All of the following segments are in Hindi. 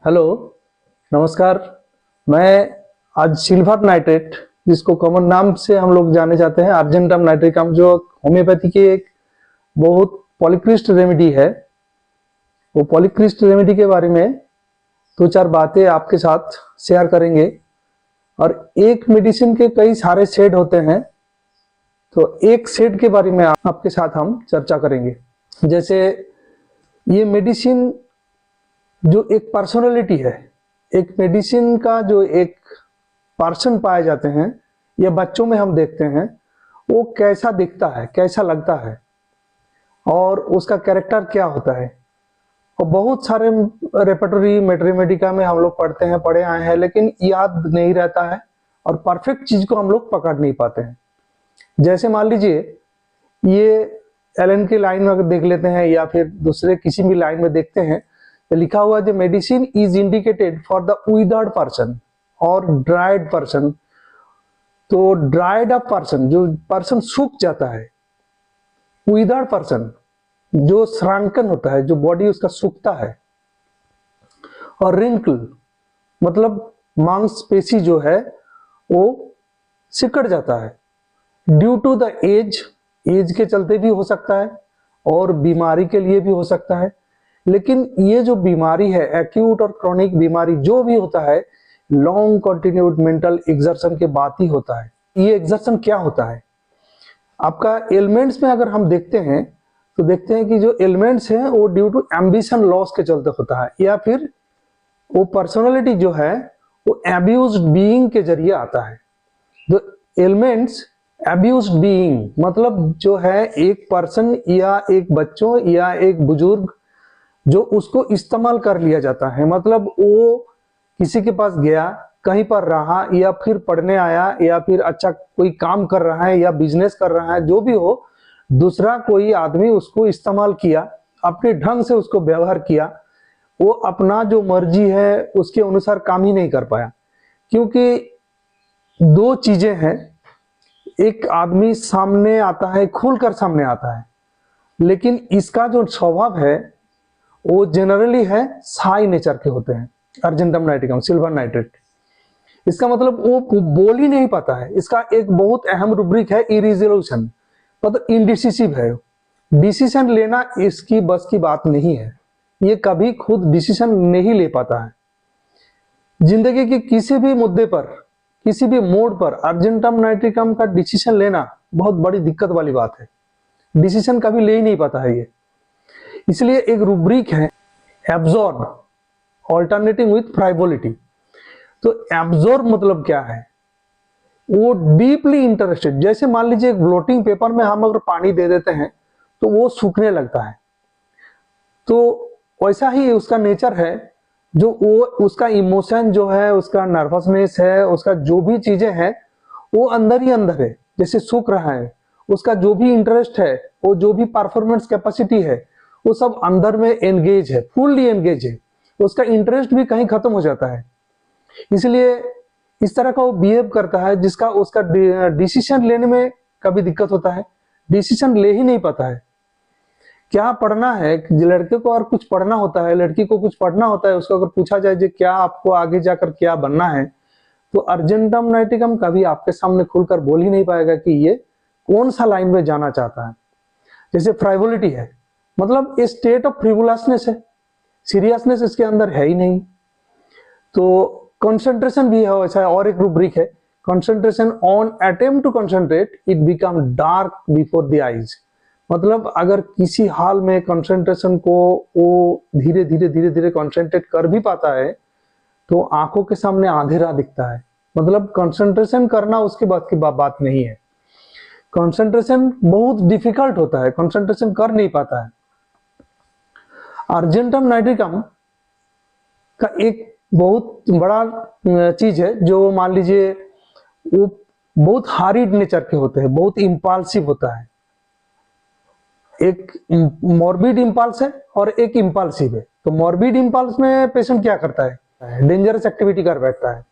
हेलो, नमस्कार। मैं आज सिल्वर नाइट्रेट, जिसको कॉमन नाम से हम लोग जाने जाते हैं अर्जेंटम नाइट्रिकम, जो होम्योपैथी की एक बहुत पॉलीक्रिस्ट रेमेडी है, वो पॉलीक्रिस्ट रेमेडी के बारे में दो चार बातें आपके साथ शेयर करेंगे। और एक मेडिसिन के कई सारे शेड होते हैं, तो एक शेड के बारे में आपके साथ हम चर्चा करेंगे। जैसे ये मेडिसिन जो एक पर्सनालिटी है, एक मेडिसिन का जो एक पर्सन पाए जाते हैं या बच्चों में हम देखते हैं, वो कैसा दिखता है, कैसा लगता है और उसका कैरेक्टर क्या होता है। और बहुत सारे रेपर्टरी मैथमेटिका में हम लोग पढ़े आए हैं, लेकिन याद नहीं रहता है और परफेक्ट चीज को हम लोग पकड़ नहीं पाते हैं। जैसे मान लीजिए, ये एलन की लाइन में अगर देख लेते हैं या फिर दूसरे किसी भी लाइन में देखते हैं, तो लिखा हुआ है medicine is indicated for the withered person और ड्राइड पर्सन। तो ड्राइड अप पर्सन, जो पर्सन सूख जाता है, विदर्ड पर्सन जो श्रांकन होता है, जो बॉडी उसका सूखता है, और रिंकल मतलब मांसपेशी जो है वो सिकुड़ जाता है ड्यू टू द एज के चलते भी हो सकता है और बीमारी के लिए भी हो सकता है। लेकिन ये जो बीमारी है, एक्यूट और क्रॉनिक बीमारी जो भी होता है, लॉन्ग कंटिन्यूड मेंटल एग्जर्शन के बाद ही होता है। ये एग्जर्शन क्या होता है? आपका एलिमेंट्स में अगर हम देखते हैं तो देखते हैं कि जो एलिमेंट्स हैं वो ड्यू टू एम्बिशन लॉस के चलते होता है, या फिर वो पर्सनालिटी जो है वो एब्यूज्ड बीइंग के जरिए आता है। तो एलिमेंट्स एब्यूज्ड बीइंग मतलब जो है एक पर्सन या एक बच्चों या एक बुजुर्ग जो उसको इस्तेमाल कर लिया जाता है। मतलब वो किसी के पास गया, कहीं पर रहा, या फिर पढ़ने आया, या फिर अच्छा कोई काम कर रहा है या बिजनेस कर रहा है, जो भी हो, दूसरा कोई आदमी उसको इस्तेमाल किया, अपने ढंग से उसको व्यवहार किया, वो अपना जो मर्जी है उसके अनुसार काम ही नहीं कर पाया। क्योंकि दो चीजें हैं, एक आदमी सामने आता है, खुलकर सामने आता है, लेकिन इसका जो स्वभाव है वो जनरली है साई नेचर के होते हैं। अर्जेंटम नाइट्रिकम, सिल्वर नाइट्रेट, इसका मतलब वो बोल ही नहीं पाता है। इसका एक बहुत अहम रूब्रिक है इरिजोल्यूशन, मतलब इनडिसिसिव है। डिसीजन लेना इसकी बस की बात नहीं है, ये कभी खुद डिसीजन नहीं ले पाता है। जिंदगी के किसी भी मुद्दे पर, किसी भी मोड पर अर्जेंटम नाइट्रिकम का डिसीजन लेना बहुत बड़ी दिक्कत वाली बात है। डिसीजन कभी ले ही नहीं पाता है ये। इसलिए एक रूब्रिक है एब्जॉर्ब ऑल्टरनेटिंग विथ फ्राइवोलिटी। तो एब्जॉर्ब मतलब क्या है? वो डीपली इंटरेस्टेड। जैसे मान लीजिए एक ब्लोटिंग पेपर में हम अगर पानी दे देते हैं तो वो सूखने लगता है, तो वैसा ही उसका नेचर है। जो वो उसका इमोशन जो है, उसका नर्वसनेस है, उसका जो भी चीजें हैं वो अंदर ही अंदर है, जैसे सूख रहा है। उसका जो भी इंटरेस्ट है, वो जो भी परफॉर्मेंस कैपेसिटी है, वो सब अंदर में एंगेज है, फुल्ली एंगेज है। उसका इंटरेस्ट भी कहीं खत्म हो जाता है। इसलिए इस तरह का वो बिहेव करता है, जिसका उसका डिसीजन लेने में कभी दिक्कत होता है, डिसीजन ले ही नहीं पाता है। क्या पढ़ना है, लड़के को और कुछ पढ़ना होता है, लड़की को कुछ पढ़ना होता है, उसको अगर पूछा जाए कि क्या आपको आगे जाकर क्या बनना है, तो अर्जेंटम नाइट्रिकम कभी आपके सामने खुलकर बोल ही नहीं पाएगा कि ये कौन सा लाइन में जाना चाहता है। जैसे फ्राइवोलिटी है, मतलब ए स्टेट ऑफ फ्रिवुलसनेस है, सीरियसनेस इसके अंदर है ही नहीं। तो कंसंट्रेशन भी है वैसा है, और एक रूब्रिक है concentration on attempt to concentrate it become dark before the eyes. मतलब अगर किसी हाल में कंसंट्रेशन को वो धीरे धीरे कंसंट्रेट कर भी पाता है तो आंखों के सामने अंधेरा दिखता है। मतलब कंसंट्रेशन करना उसके बाद की बात नहीं है। कंसंट्रेशन बहुत डिफिकल्ट होता है, कंसंट्रेशन कर नहीं पाता है। अर्जेंटम नाइट्रिकम का एक बहुत बड़ा चीज है, जो मान लीजिए वो बहुत हारिड नेचर के होते हैं, बहुत इंपल्सिव होता है। एक मॉर्बिड इंपल्स है और एक इंपल्सिव है। तो मॉर्बिड इंपल्स में पेशेंट क्या करता है, डेंजरस एक्टिविटी कर बैठता है,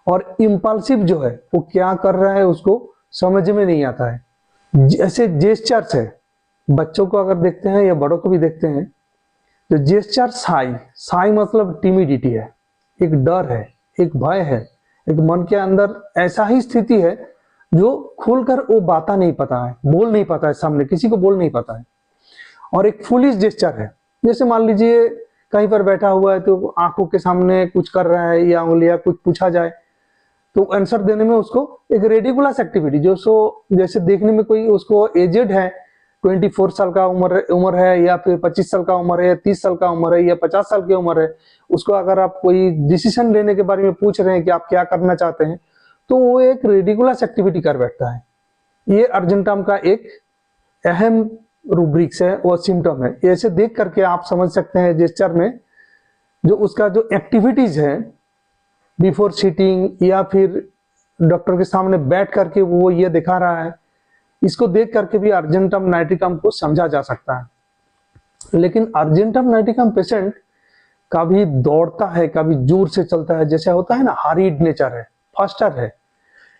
और इंपल्सिव जो है वो क्या कर रहा है उसको समझ में नहीं आता है। जैसे जेस्चर्स है, बच्चों को अगर देखते हैं या बड़ों को भी देखते हैं, जो जेस्चर साई, साई मतलब टिमिडिटी है, एक डर है, एक भय है, एक मन के अंदर ऐसा ही स्थिति है जो खुलकर वो बात नहीं पता है, बोल नहीं पाता है, सामने किसी को बोल नहीं पाता है। और एक फुलिश जेस्चर है, जैसे मान लीजिए कहीं पर बैठा हुआ है तो आंखों के सामने कुछ कर रहा है या उंगलियां कुछ पूछा जाए तो आंसर देने में उसको एक रेडिकुलस एक्टिविटी, जो सो जैसे देखने में कोई उसको एजेड है, 24 साल का उम्र है या फिर 25 साल का उम्र है या 30 साल का उम्र है या 50 साल की उम्र है, उसको अगर आप कोई डिसीजन लेने के बारे में पूछ रहे हैं कि आप क्या करना चाहते हैं तो वो एक रेडिकुलस एक्टिविटी कर बैठता है। ये अर्जेंटम का एक अहम रूब्रिक्स है और सिम्टम है। ऐसे देख करके आप समझ सकते हैं जेस्चर में जो उसका जो एक्टिविटीज है बिफोर सीटिंग या फिर डॉक्टर के सामने बैठ करके वो ये दिखा रहा है, इसको देख करके भी अर्जेंटम नाइट्रिकम को समझा जा सकता है। लेकिन अर्जेंटम नाइट्रिकम पेशेंट कभी दौड़ता है, कभी जोर से चलता है, जैसे होता है ना हरीड नेचर है, फास्टर है,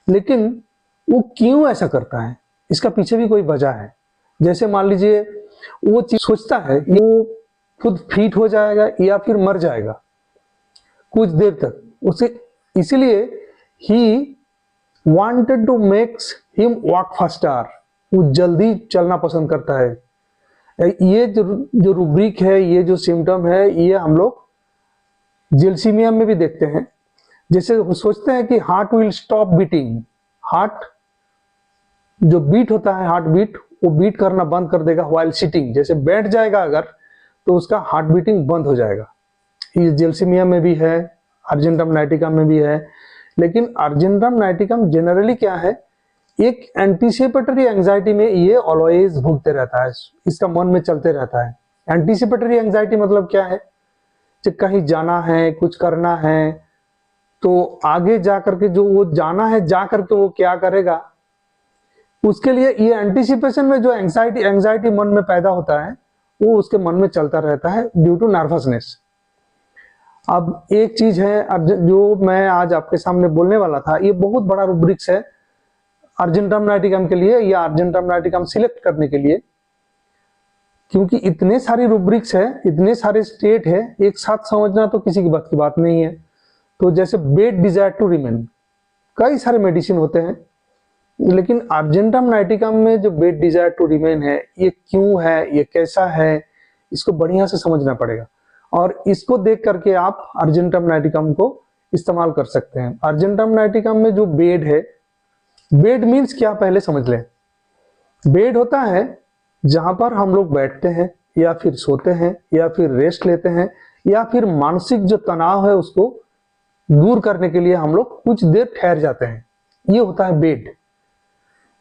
लेकिन वो क्यों ऐसा करता है इसका पीछे भी कोई वजह है। जैसे मान लीजिए वो चीज सोचता है कि वो खुद फिट हो जाएगा या फिर मर जाएगा कुछ देर तक, उसे इसीलिए ही wanted to makes him walk faster, वो जल्दी चलना पसंद करता है। ये जो रूब्रिक है, ये जो सिम्टम है, ये हम लोग जेलसीमिया में भी देखते हैं। जैसे सोचते हैं कि heart will stop beating, heart जो बीट होता है, हार्ट बीट वो बीट करना बंद कर देगा व्हाइल सिटिंग, जैसे बैठ जाएगा अगर तो उसका हार्ट बीटिंग बंद हो जाएगा। ये जेलसीमिया में भी है, अर्जेंटम नाइट्रिकम में भी है। लेकिन अर्जेंटम नाइट्रिकम जनरली क्या है, एक एंटीसिपेटरी एंजाइटी में ये ऑलवेज घूमते रहता है, इसका मन में चलते रहता है। एंटीसिपेटरी एंजाइटी मतलब क्या है, जब कहीं जाना है, कुछ करना है, तो आगे जा करके जो वो जाना है, जा करके वो क्या करेगा, उसके लिए ये एंटीसिपेशन में जो एंजाइटी मन में पैदा होता है वो उसके मन में चलता रहता है ड्यू टू नर्वसनेस। अब एक चीज है जो मैं आज आपके सामने बोलने वाला था, ये बहुत बड़ा रूब्रिक्स है अर्जेंटम नाइट्रिकम के लिए या अर्जेंटम नाइट्रिकम सिलेक्ट करने के लिए, क्योंकि इतने सारी रूब्रिक्स है, इतने सारे स्टेट है, एक साथ समझना तो किसी की बात नहीं है। तो जैसे बेड डिजायर टू रिमेन, कई सारे मेडिसिन होते हैं, लेकिन अर्जेंटम नाइट्रिकम में जो बेड डिजायर टू रिमेन है, ये क्यों है, ये कैसा है, इसको बढ़िया से समझना पड़ेगा और इसको देख करके आप अर्जेंटम नाइट्रिकम को इस्तेमाल कर सकते हैं। अर्जेंटम नाइट्रिकम में जो बेड है, बेड मीन्स क्या पहले समझ लें। बेड होता है जहां पर हम लोग बैठते हैं या फिर सोते हैं या फिर रेस्ट लेते हैं या फिर मानसिक जो तनाव है उसको दूर करने के लिए हम लोग कुछ देर ठहर जाते हैं, ये होता है बेड।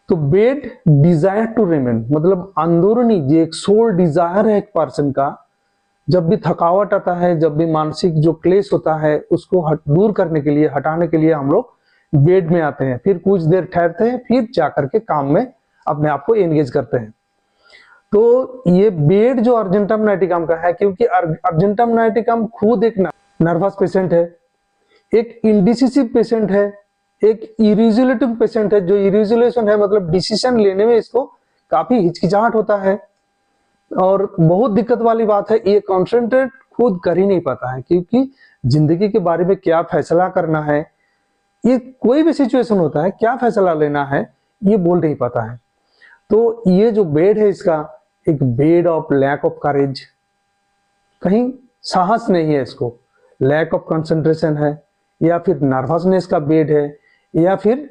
तो बेड डिजायर टू रिमेन मतलब अंदरूनी जो एक सोल डिजायर है एक पर्सन का, जब भी थकावट आता है, जब भी मानसिक जो क्लेश होता है उसको दूर करने के लिए, हटाने के लिए हम लोग बेड में आते हैं, फिर कुछ देर ठहरते हैं, फिर जाकर के काम में अपने आप को एंगेज करते हैं। तो ये बेड जो अर्जेंटम नाइट्रिकम का है, क्योंकि अर्जेंटम नाइट्रिकम खुद एक नर्वस पेशेंट है, एक इंडिसिसिव पेशेंट है, एक इरेजुलेटिव पेशेंट है। जो इरेजुलेशन है मतलब डिसीजन लेने में इसको काफी हिचकिचाहट होता है और बहुत दिक्कत वाली बात है, ये कॉन्सेंट्रेट खुद कर ही नहीं पाता है, क्योंकि जिंदगी के बारे में क्या फैसला करना है, ये कोई भी सिचुएशन होता है, क्या फैसला लेना है ये बोल नहीं पाता है। तो ये जो बेड है इसका एक bed of lack of courage, कहीं साहस नहीं है इसको, लैक ऑफ कंसंट्रेशन है या फिर नर्वसनेस का बेड है या फिर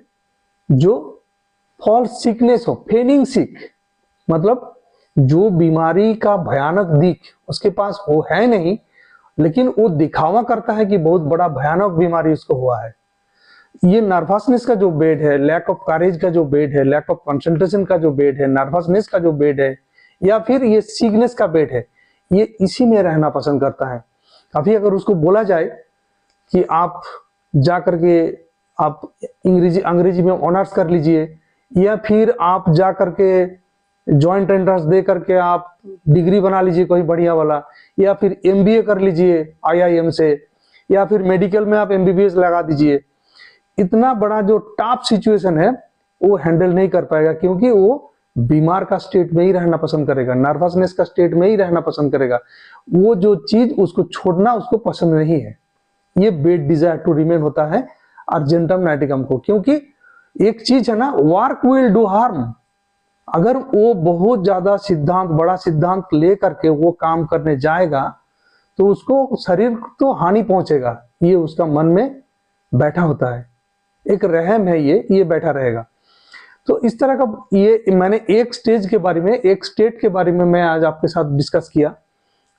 जो फॉल्स सिकनेस हो, फेनिंग सिक मतलब जो बीमारी का भयानक दिख उसके पास वो है नहीं, लेकिन वो दिखावा करता है कि बहुत बड़ा भयानक बीमारी उसको हुआ है। ये नर्वसनेस का जो बेड है, लैक ऑफ करेज का जो बेड है, लैक ऑफ कंसंट्रेशन का जो बेड है, नर्वसनेस का जो बेड है या फिर ये सिकनेस का बेड है, ये इसी में रहना पसंद करता है। काफी अगर उसको बोला जाए कि आप जा करके आप अंग्रेजी में ऑनर्स कर लीजिए या फिर आप जा करके जॉइंट एंट्रेंस दे करके आप डिग्री बना लीजिए कोई बढ़िया वाला, या फिर एमबीए कर लीजिए आईआईएम से, या फिर मेडिकल में आप एमबीबीएस लगा दीजिए, इतना बड़ा जो टॉप सिचुएशन है वो हैंडल नहीं कर पाएगा, क्योंकि वो बीमार का स्टेट में ही रहना पसंद करेगा, नर्वसनेस का स्टेट में ही रहना पसंद करेगा। वो जो चीज उसको छोड़ना उसको पसंद नहीं है। ये बेड डिजायर टू रिमेन होता है अर्जेंटम नाइटिकम को। क्योंकि एक चीज है ना, वर्क विल डू हार्म। अगर वो बहुत ज्यादा सिद्धांत, बड़ा सिद्धांत लेकर के वो काम करने जाएगा तो उसको शरीर तो हानि पहुंचेगा। ये उसका मन में बैठा होता है, एक रहम है, ये बैठा रहेगा। तो इस तरह का ये मैंने एक स्टेज के बारे में, एक स्टेट के बारे में मैं आज आपके साथ डिस्कस किया।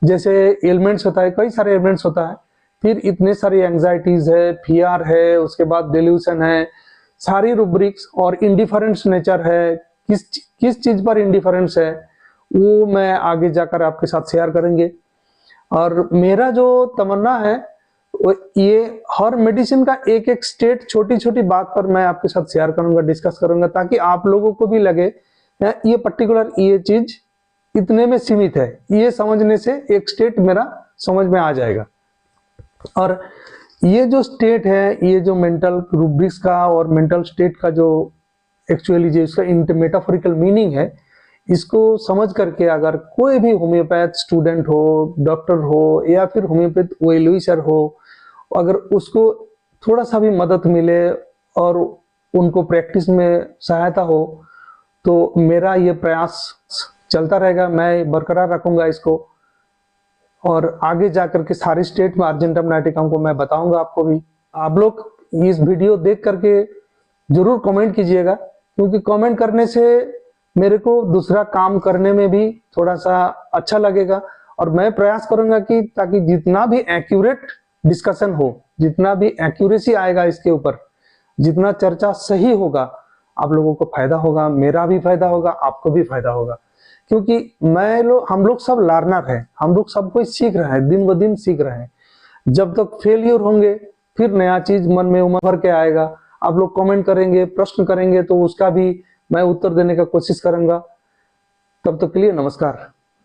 जैसे एलिमेंट्स होता है, कई सारे एलिमेंट्स होता है, फिर इतने सारी एंजाइटीज है, फियर है, उसके बाद डिल्यूशन है, सारी रूब्रिक्स और इंडिफरेंस नेचर है। किस चीज पर इंडिफरेंस है वो मैं आगे जाकर आपके साथ शेयर करेंगे। और मेरा जो तमन्ना है ये हर मेडिसिन का एक एक स्टेट, छोटी छोटी बात पर मैं आपके साथ शेयर करूंगा, डिस्कस करूंगा, ताकि आप लोगों को भी लगे ये पर्टिकुलर ये चीज इतने में सीमित है। ये समझने से एक स्टेट मेरा समझ में आ जाएगा। और ये जो स्टेट है, ये जो मेंटल रूब्रिक्स का और मेंटल स्टेट का जो एक्चुअली जो इसका मेटाफोरिकल मीनिंग है, इसको समझ करके अगर कोई भी होम्योपैथ स्टूडेंट हो, डॉक्टर हो या फिर होम्योपैथ वेलविशर हो, अगर उसको थोड़ा सा भी मदद मिले और उनको प्रैक्टिस में सहायता हो तो मेरा ये प्रयास चलता रहेगा, मैं बरकरार रखूंगा इसको। और आगे जाकर के सारे स्टेट में अर्जेंटम नाइटिकम को मैं बताऊंगा आपको भी। आप लोग इस वीडियो देख करके जरूर कमेंट कीजिएगा, क्योंकि कमेंट करने से मेरे को दूसरा काम करने में भी थोड़ा सा अच्छा लगेगा। और मैं प्रयास करूंगा कि ताकि जितना भी एक्यूरेट डिस्कशन हो, जितना भी एक्यूरेसी आएगा इसके ऊपर, जितना चर्चा सही होगा, आप लोगों को फायदा होगा, मेरा भी फायदा होगा, आपको भी फायदा होगा। क्योंकि हम लोग सब लर्नर हैं, हम लोग सब कुछ सीख रहे हैं, दिन ब दिन सीख रहे हैं। जब तक फेलियर होंगे फिर नया चीज मन में उमड़ के आएगा। आप लोग कमेंट करेंगे, प्रश्न करेंगे तो उसका भी मैं उत्तर देने का कोशिश करूंगा। तब तक के लिए नमस्कार।